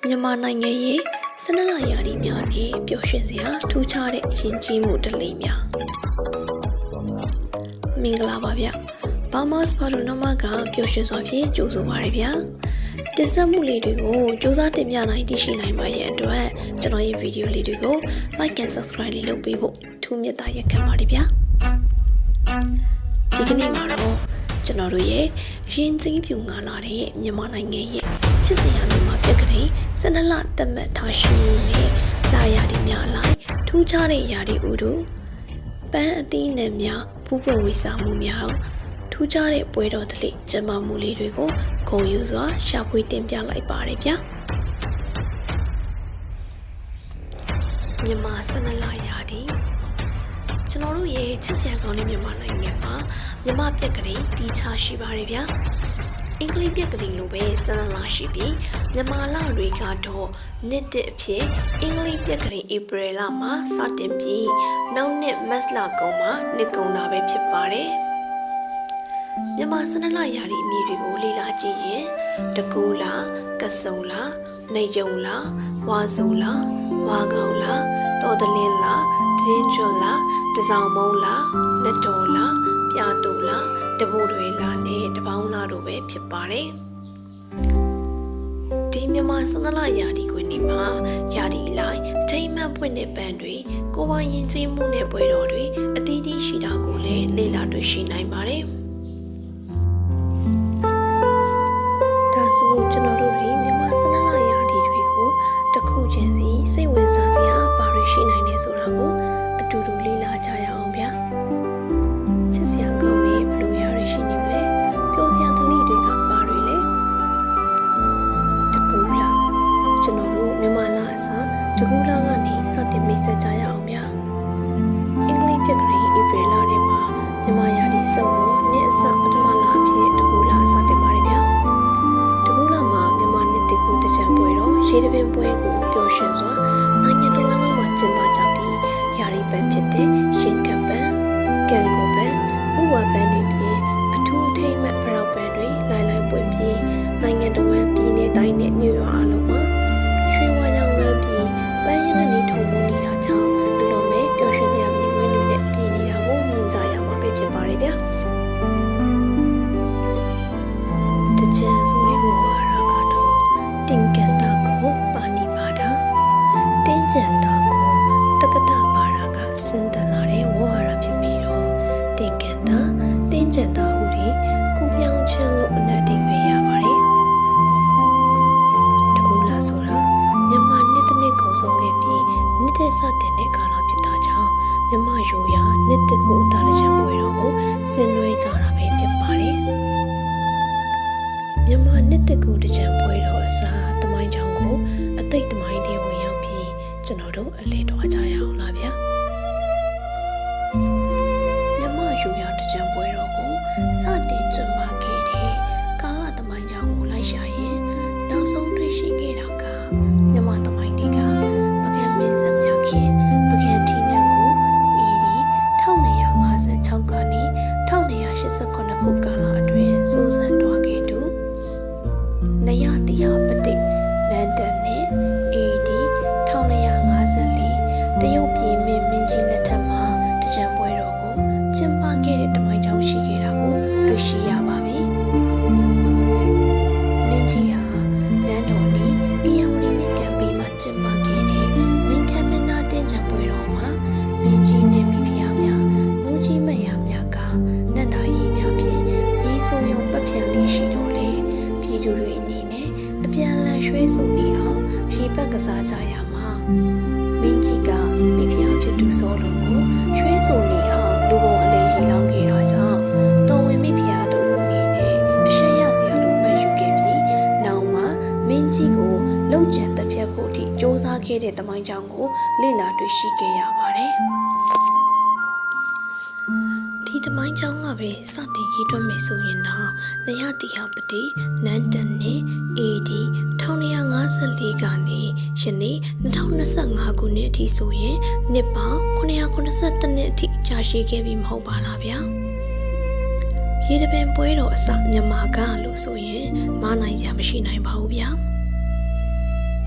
မြန်မာနိုင်ငံရဲ့စနလရာသီများနဲ့ပျော်ရွှင်စရာထူးခြားတဲ့ယဉ်ကျေးမှုဓလေ့များမင်္ဂလာပါဗျဘာမတ်ဘာဒိုနမကပျော်ရွှင်စွာဖြင့်ကြိုဆိုပါရဗျတင်ဆက်မှုလေးတွေကိုစူးစမ်းတင်ပြနိုင်တည်ရှိနိုင်ပါရဲ့အတွက်ကျွန်တော်ရဲ့ဗီဒီယိုလေးတွေကို like and subscribe လေးလုပ်ပေးဖို့ထူးမြတ်တာရက်ခံပါတယ်ဗျဒီကနေ့မှာတော့ကျွန်တော်တို့ရဲ့ရင်ကျေးဖြူငါလာတဲ့မြန်မာနိုင်ငံရဲ့ချစ်စရာမြန်မာပြက်ကလေးစနလသတ်မှတ်ထားရှိမှုနဲ့လာရာဒီများလိုက်ထူးခြားတဲ့ရာဒီဥတုပန်းအသီးနှံများဖူးပွင့်ဝေစားမှုများထူးခြားတဲ့ပွဲတော်တွေကျင်းပမှုလေးတွေကိုဂုဏ်ယူစွာရှာဖွေတင်ပြလိုက်ပါတယ်ဗျာမြန်မာစနလရာဒီကျွန်တော်တို့ရဲ့ချစ်စရာကောင်းတဲ့မြန်မာနိုင်ငံမှာမြန်မာပြက်ကလေးတီးခြားရှိပါတယ်ဗျာအင်္ဂလိပ်ပြက်ကလေးလိုပဲစနလရှိပြီးမြန်မာလတွေကတော့နှစ်တစ်အဖြစ်အင်္ဂလိပ်ပြက်ကလေးဧပြီလမှာစတင်ပြီးနောက်နှစ်မတ်လကုန်မှာနှစ်ကုန်တာပဲဖြစ်ပါတယ်မြန်မာစနလရာဒီအမည်တွေကိုလေ့လာကြည့်ရင်တကူလာကစုံလာနေယုံလာဝါစုံလာဝါကောင်လာတော်တလင်းလာတင်းကျွတ်လာတစောင်းမုံလာလက်တော်လာပြာတူလာတဘိုးတွေလာနဲ့တပေါင်းလာတို့ပဲဖြစ်ပါတယ်ဒီမြန်မာစနလရာဒီခွင်ဒီမှာရာဒီလိုက်ထိမ့်မှတ်ပွင့်တဲ့ပန်းတွေကိုယ်ပိုင်ရင်ကျေးမှုနဲ့ပွဲတော်တွေအသီးသီးရှိတာကိုလည်းလေ့လာတွေ့ရှိနိုင်ပါတယ်ဒါဆိုကျွန်တော်တို့တွေမြန်မာစနလရာဒီတွေကိုတစ်ခုချင်းစီစိတ်ဝင်စားစရာဘာတွေရှိနိုင်လဲဆိုတာကိုအတူတူလေ့လာကြရအောင်ဗျာချစ်စရာကောင်းတဲ့ဘလို့ရာတွေရှိနေမလဲပြောစရာဓလေ့တွေကဘာတွေလဲတကူလာကျွန်တော်တို့မြန်မာလာအစားတကူလာကနေစတင်မိတ်ဆက်ကြရအောင်ဗျာအင်္ဂလိပ်ပြက်ကလေးဧပြီလထဲမှာမြန်မာရာဒီစုံကိုနှစ်အစပထမလအဖြစ်တကူလာစတင်ပါတယ်ဗျာတကူလာမှာမြန်မာနှစ်တကူတကြံပွဲတော့ရေတပင်ပွဲကိုပျော်ရွှင်စွာနိုင်ငံတော်လုံးမှာကျင်းပကြပြီးရာဒီပန်းဖြစ်တဲ့ရှင်ကပန်းကန်ကိုပန်းဥဝပန်းတွေပြင်အထူးထိမ့်မှတ်ပရောက်ပန်းတွေလိုက်ပွင့်ပြီးနိုင်ငံတော်ဝန်ပြည်내တိုင်းနဲ့မြို့ရွာအလုံးမှာရွှေဝါရောင်လွှမ်းပြီးပန်းရည်နဲ့ထုံမွနေတာကြောင့်အလုံးမဲ့ပျော်ရွှင်စရာမြင်ကွင်းတွေနဲ့ပြည်နေတာကိုမြင်ကြရမှာပဲဖြစ်ပါတယ်ဗျာတကြံဆိုတဲ့ဝါရကတော့တင်ကန်တာကိုပါဏိပါဒတင်းကျန်တာကိုတက္ကသပါရကစင်တလာတဲ့ဝါရဖြစ်ပြီးတော့တင်ကန်တာတင်းကျန်တာဟူဒီကူပြောင်းခြင်းလို့အနက်တိပဲရပါတယ်တကူလာဆိုတာမြန်မာနှစ်တစ်နှစ်ကုန်ဆုံးခဲ့ပြီးနှစ်သက်စတင်တဲ့ကာလဖြစ်တာကြောင့်မြန်မာရိုးရာနှစ်တစ်ခုအတားတချံပွဲတော်ကိုဆင်နွှဲကြတာပဲဖြစ်ပါတယ်မြန်မာနှစ်တစ်ခုတချံပွဲတော်အစားတမိုင်းချောင်းကိုအသိတမိုင်းတွေဝင်ရောက်ပြီးကျွန်တော်တို့အလဲတော်ကြရအောင်လားဗျာမြန်မာရိုးရာတချံပွဲတော်ကိုစတင်ကျင်းပခဲ့တဲ့ကာလတမိုင်းချောင်းကိုလိုက်ရှာရင်နောက်ဆုံးတွေ့ရှိခဲ့တာကမြန်မာတမိုင်းတွေကပကံမင်းစမြခင်ပကံထီနန်းကို1256ကနေ1289ခုကာလအတွင်းစိုးစံတော်ခဲ့သူနယတိဟာပတိနန္ဒန်နဲ့ AD 1254တရုတ်ပြည်မင်းကြီးလက်ထက်မှာတကြံပွဲတော်ကိုကျင်းပခဲ့တဲ့တမိုင်းကြောင်ရှိခဲ့တာကိုတွေ့ရှိရပါပြီမင်းကြီးဟာနန်းတော်နီအီယံဝရီမြကံပေးမှာကျင်းပခဲ့တဲ့မင်းခံမင်းသားတင်ကြံပွဲတော်မှာမင်းကြီးနဲ့မိဖုရားများမူကြီးမယားများကနန္ဒာရီများဖြင့်ရေးဆိုးရုံပပြန့်လေးရှိတော်လေပြည်သူတွေအနေနဲ့အပြန်လန်ရွှဲဆိုနေအောင်ရေပတ်ကစားကြရမှာမင်းကြီးကမိဖုရားဖြစ်သူစောလုံးကိုရွှဲဆိုနေအောင်လူပုံအလေးရေလောင်းခဲ့တာကြောင့်တော်ဝင်မိဖုရားတို့အနေနဲ့အရှက်ရစရာလိုမှတ်ယူခဲ့ပြီးနောက်မှာမင်းကြီးကိုလုံခြံတက်ဖြတ်ဖို့အထိစ조사ခဲ့တဲ့တမိုင်းကြောင်ကိုလေ့လာတွေ့ရှိခဲ့ရပါတယ်ဒီတမိုင်းကြောင်ကပဲစတင်ရေးတွက်မယ်ဆိုရင်တော့နယတိဟာပတိနန္ဒန်နဲ့ AD 1254ကနေယနေ့2025ခုနှစ်အထိဆိုရင်နှစ်ပေါင်း982နှစ်အထိကြာရှည်ခဲ့ပြီမဟုတ်ပါလားဗျာရေတပင်ပွဲတော်အစမြန်မာကလို့ဆိုရင်မနိုင်စရာမရှိနိုင်ပါဘူးဗျာ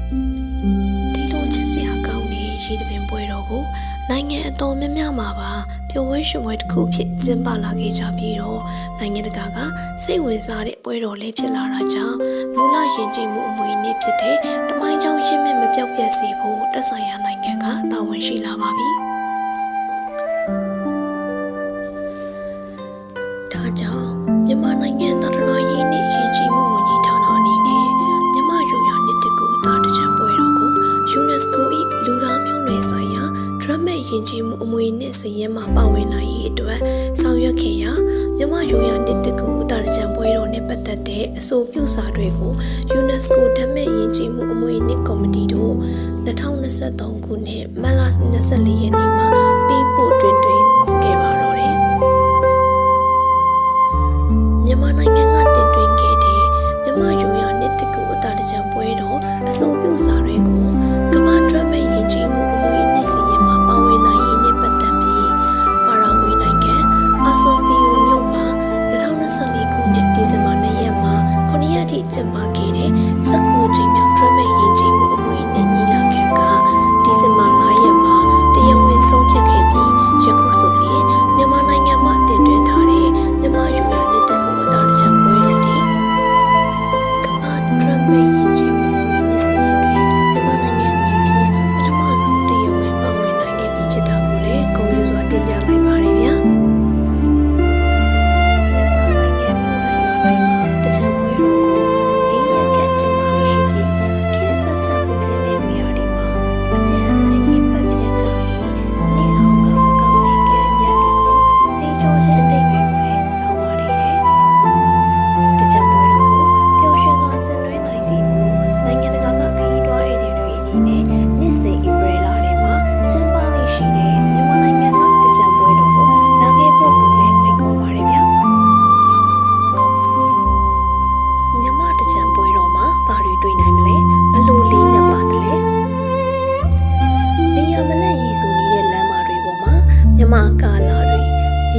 ဒီလိုချစ်စရာကောင်းတဲ့ရေတပင်ပွဲတော်ကိုနိုင်ငံအတော်များများမှာပါပျော်ဝဲရွှင်ပွဲတစ်ခုဖြစ်ကျင်းပလာခဲ့ကြပြီးတော့နိုင်ငံတကာကစိတ်ဝင်စားတဲ့ပွဲတော်လေးဖြစ်လာတာကြောင့်မူလယဉ်ကျေးမှုအမွေအနှစ်ဖြစ်တဲ့တမိုင်းကြောင်းရင်းမြစ်မပြောက်ပြတ်စေဖို့တက်ဆိုင်ရာနိုင်ငံကတာဝန်ရှိလာပါပြီ။ဒါကြောင့်မြန်မာနိုင်ငံသာသနာရေးနဲ့ယဉ်ကျေးမှုဝန်ကြီးဌာနအနေနဲ့မြန်မာရိုးရာနှစ်တကူတာတကြံပွဲတော်ကို UNESCO ၏လူသားမျိုးနွယ်ဆိုင်ရာဒရမတ်ယဉ်ကျေးမှုအမွေအနှစ်စာရင်းမှာပါဝင်နိုင်ရေးအတွက်ဆောင်ရွက်ခဲ့ရာမြန်မာရိုးရာနှစ်တကူတာတကြံပွဲတော်နဲ့ပတ်သက်တဲ့အဆိုပြုစာတွေကို UNESCO ဓာတ်မဲ့ယဉ်ကျေးမှုအမွေအနှစ်ကော်မတီတို့2023ခုနှစ်မတ်လ24ရက်နေ့မှာပေးပို့တွင်ခဲ့ပါတော့တယ်။မြန်မာနိုင်ငံကတင်သွင်းခဲ့တဲ့မြန်မာရိုးရာနှစ်တကူတာတကြံပွဲတော်အဆိုပြုစာတွေကိုကမ္ဘာ့ဒရမတ်ယဉ်ကျေးမှုအမွေအနှစ်စာရင်းမှာပါဝင်နိုင်ရေးနဲ့ပတ်သက်ပြီးပါရာဂွေနိုင်ငံအာဆိုစီယိုမြို့မှာ2024ခုနှစ်ဒီဇင်ဘာ2ရက်မှာ9ရက်ထိကျင်းပခဲ့တဲ့19ကြိမ်မြောက်ဒရမတ်ယဉ်ကျေးမှုအမွေအနှစ်ညီလာခံကဒီဇင်ဘာ9ရက်မှာတရားဝင်ဆုံးဖြတ်ခဲ့ပြီးယခုဆိုရင်မြန်မာနိုင်ငံမှာတင်သွင်းထားတဲ့မြန်မာရိုးရာနှစ်တကူအတာတကြံပွဲတော်ဒီကမ္ဘာ့ဒရမတ်ယဉ်ကျေးမှုအမွေအနှစ်စာရင်းတွေမြန်မာနိုင်ငံအနေဖြင့်ပထမဆုံးတရားဝင်ပါဝင်နိုင်ခဲ့ပြီဖြစ်တာကိုလည်းဂုဏ်ယူစွာတင်ပြလိုက်ပါတယ်ဗျာ။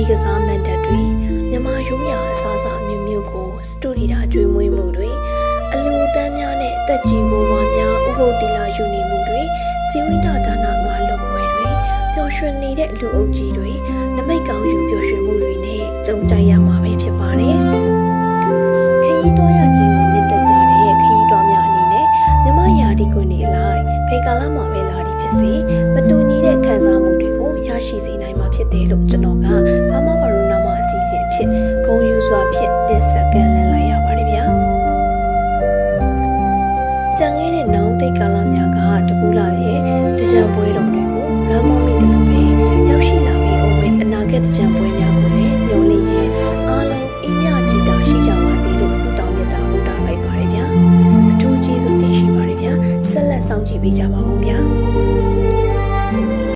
ကစားမန်တပ်တွေမြန်မာရိုးရာအစားအစာမျိုးမျိုးကိုစတူဒီတာကျွေးမွေးမှုတွေအလူအတန်းများနဲ့အသက်ကြီးမိုးဝါးများဥပုသ်တီလာယူနေမှုတွေစီဝိတာဒါနငါလွတ်ပွဲတွေပျော်ရွှင်နေတဲ့လူအုပ်ကြီးတွေနမိတ်ကောင်းယူပျော်ရွှင်မှုတွေနဲ့ကြုံကြရမှာပဲဖြစ်ပါတယ်ခရီးသွားရခြင်းကိုနှစ်သက်ကြတဲ့ခရီးသွားများအနေနဲ့မြမရာဒီကွန်းနေလိုက်ဖေကာလမှာပဲလာသည်ဖြစ်စေမတူညီတဲ့ခံစားမှုတွေကိုရရှိစေနိုင်မှာဖြစ်တယ်လို့ကျွန်တော်ကဘာမှဘာလို့နာမအစီအစဉ်အဖြစ်ဂုဏ်ယူစွာဖြင့်တင်ဆက်ကန်လည်လိုက်ရပါတယ်ဗျာကြံခဲ့တဲ့နောင်တိတ်ကာလများကတကူလာရဲ့တကြံပွဲတော်တွေကိုလွမ်းမောမိတယ်လို့ပဲရောက်ရှိလာပြီးအောင်မဲ့အနာဂတ်တကြံပွဲများကိုလည်းမျှော်လင့်ရင်အားလုံးအမြကြည်တာရှိကြပါစေလို့ဆုတောင်းမြတ်တာပို့တာလိုက်ပါတယ်ဗျာအထူးကျေးဇူးတင်ရှိပါတယ်ဗျာဆက်လက်ဆောင်ကြည့်ပေးကြပါဦးဗျာ